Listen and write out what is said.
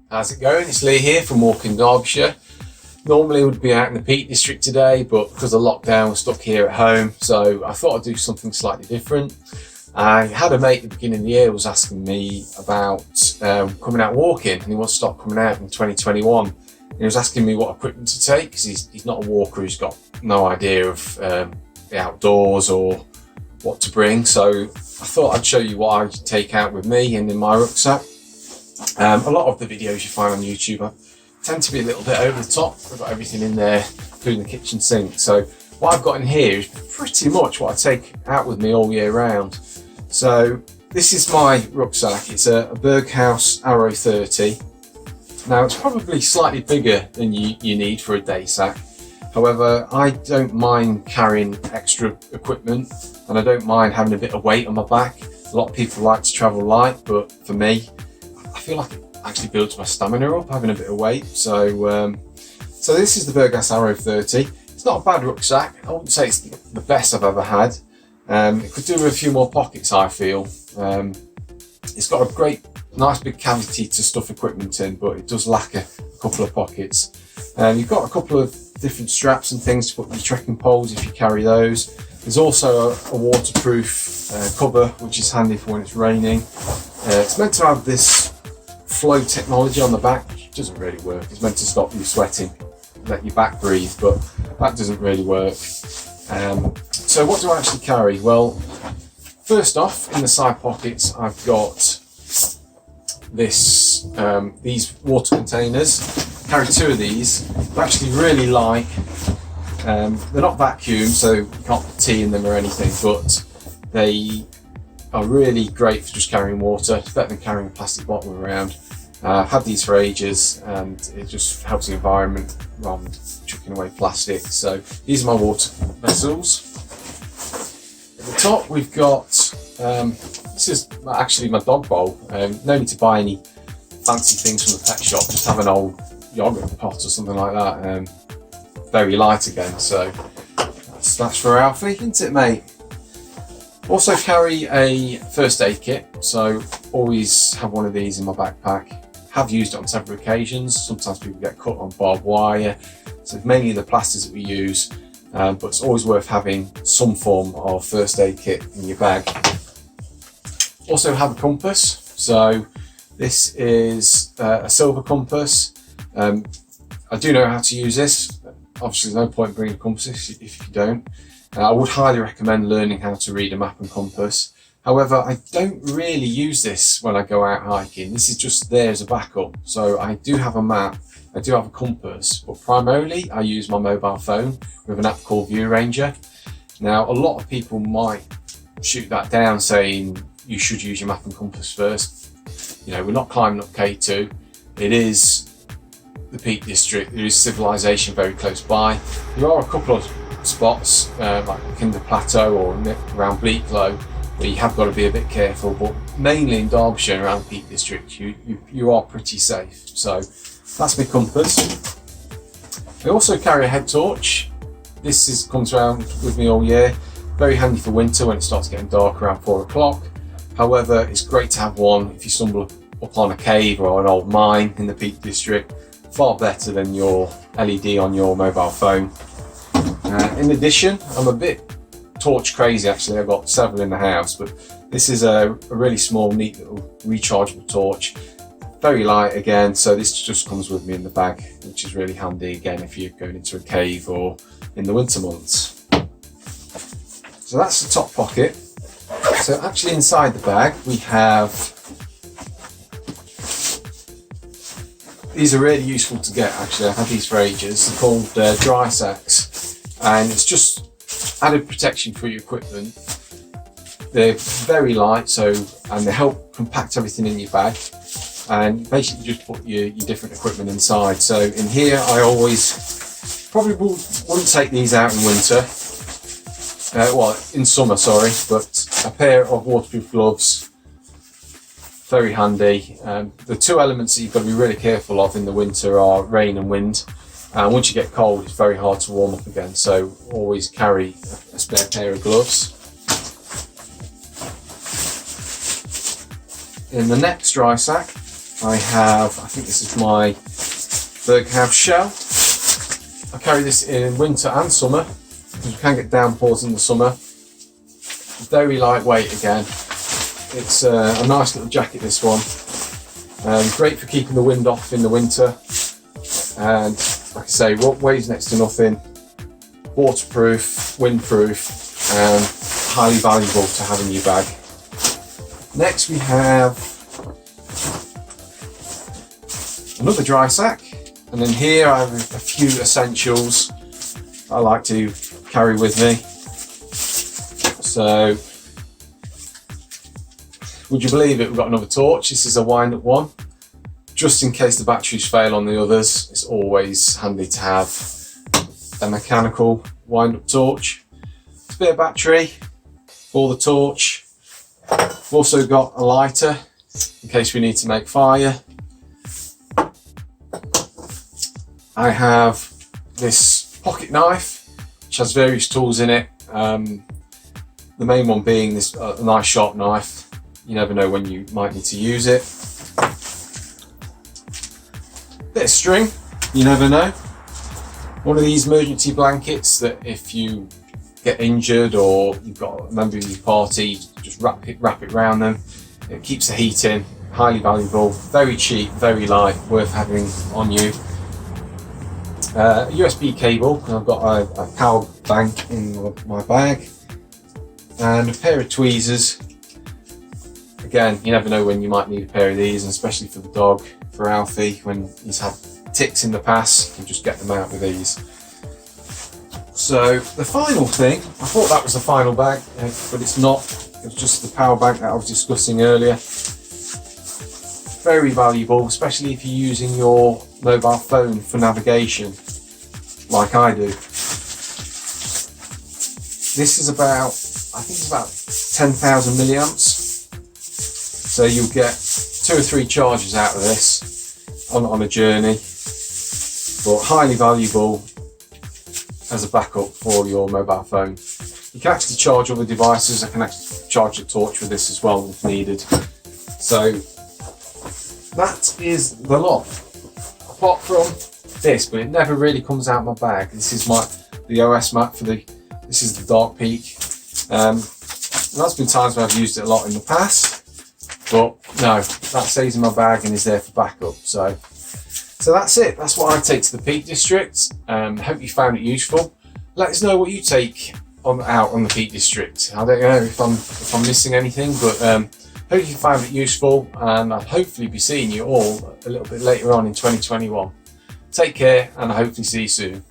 How's it going? It's Lee here from Walking Derbyshire. Normally would be out in the Peak District today, but because of lockdown, we're stuck here at home. So I thought I'd do something slightly different. I had a mate at the beginning of the year was asking me about coming out walking, and he wants to start coming out in 2021. He was asking me what equipment to take because he's not a walker. He's got no idea of the outdoors or what to bring. So I thought I'd show you what I take out with me and in my rucksack. A lot of the videos you find on YouTube tend to be a little bit over the top. I've got everything in there, including the kitchen sink. So what I've got in here is pretty much what I take out with me all year round. So this is my rucksack. It's a Berghaus Arrow 30. Now it's probably slightly bigger than you need for a day sack. However, I don't mind carrying extra equipment, and I don't mind having a bit of weight on my back. A lot of people like to travel light, but for me, I feel like it actually builds my stamina up, having a bit of weight. So this is the Berghaus Arrow 30. It's not a bad rucksack. I wouldn't say it's the best I've ever had. It could do with a few more pockets, I feel. It's got a nice big cavity to stuff equipment in, but it does lack a couple of pockets. You've got a couple of different straps and things to put your trekking poles if you carry those. There's also a waterproof cover, which is handy for when it's raining. It's meant to have this flow technology on the back, which doesn't really work. It's meant to stop you sweating, let your back breathe, but that doesn't really work. So what do I actually carry? Well, first off, in the side pockets, I've got these water containers. I carry two of these. I actually really like. They're not vacuum, so you can't put tea in them or anything, but they are really great for just carrying water. It's better than carrying a plastic bottle around. I've had these for ages, and it just helps the environment rather than chucking away plastic. So these are my water vessels. At the top we've got, this is actually my dog bowl. No need to buy any fancy things from the pet shop, just have an old yogurt pot or something like that. Very light again, so that's for Alfie, isn't it, mate? Also carry a first aid kit, so always have one of these in my backpack. Have used it on several occasions. Sometimes people get cut on barbed wire, so it's mainly the plasters that we use, but it's always worth having some form of first aid kit in your bag. Also have a compass, so this is a silver compass. I do know how to use this. Obviously there's no point bringing a compass if you don't. I would highly recommend learning how to read a map and compass. However, I don't really use this when I go out hiking. This is just there as a backup. So I do have a map, I do have a compass, but primarily I use my mobile phone with an app called View Ranger. Now, a lot of people might shoot that down saying you should use your map and compass first. You know, we're not climbing up K2. It is the Peak District. There is civilization very close by. There are a couple of spots like Kinder Plateau or around Bleaklow where you have got to be a bit careful, but mainly in Derbyshire and around the Peak District you are pretty safe. So that's my compass. I also carry a head torch. This comes around with me all year. Very handy for winter when it starts getting dark around 4 o'clock. However, it's great to have one if you stumble upon a cave or an old mine in the Peak District. Far better than your LED on your mobile phone. In addition, I'm a bit torch crazy actually. I've got several in the house, but this is a really small, neat little rechargeable torch. Very light again, so this just comes with me in the bag, which is really handy again if you're going into a cave or in the winter months. So that's the top pocket. So actually inside the bag we have, these are really useful to get actually. I've had these for ages. They're called dry sacks, and it's just added protection for your equipment. They're very light, and they help compact everything in your bag, and basically just put your different equipment inside. So in here I always probably wouldn't take these out in winter, well in summer sorry, but a pair of waterproof gloves, very handy. The two elements that you've got to be really careful of in the winter are rain and wind. And once you get cold, it's very hard to warm up again. So always carry a spare pair of gloves. In the next dry sack, I think this is my Berghaus shell. I carry this in winter and summer because we can get downpours in the summer. Very lightweight again. It's a nice little jacket, this one. Great for keeping the wind off in the winter. And like I say, weighs next to nothing. Waterproof, windproof, and highly valuable to have in your bag. Next we have another dry sack, and then here I have a few essentials I like to carry with me. So, would you believe it, we've got another torch. This is a wind-up one. Just in case the batteries fail on the others, it's always handy to have a mechanical wind-up torch. Spare battery for the torch. We've also got a lighter in case we need to make fire. I have this pocket knife which has various tools in it. The main one being this nice sharp knife. You never know when you might need to use it. Bit of string, you never know. One of these emergency blankets that if you get injured or you've got a member of your party, just wrap it around them. It keeps the heat in. Highly valuable, very cheap, very light, worth having on you. A USB cable, I've got a power bank in my bag, and a pair of tweezers. Again, you never know when you might need a pair of these, and especially for the dog, for Alfie, when he's had ticks in the past, you can just get them out with these. So the final thing, I thought that was the final bag, but it's not. It's just the power bank that I was discussing earlier. Very valuable, especially if you're using your mobile phone for navigation, like I do. This is about, I think it's about 10,000 milliamps. So you'll get 2 or 3 charges out of this on a journey, but highly valuable as a backup for your mobile phone. You can actually charge other devices. I can actually charge the torch with this as well if needed. So that is the lot. Apart from this, but it never really comes out of my bag. This is the OS map for this is the Dark Peak. There's been times where I've used it a lot in the past, but no, that stays in my bag and is there for backup. So that's it. That's what I take to the Peak District. Hope you found it useful. Let us know what you take out on the Peak District. I don't know if I'm missing anything, but hope you found it useful, and I'll hopefully be seeing you all a little bit later on in 2021. Take care, and I'll hopefully see you soon.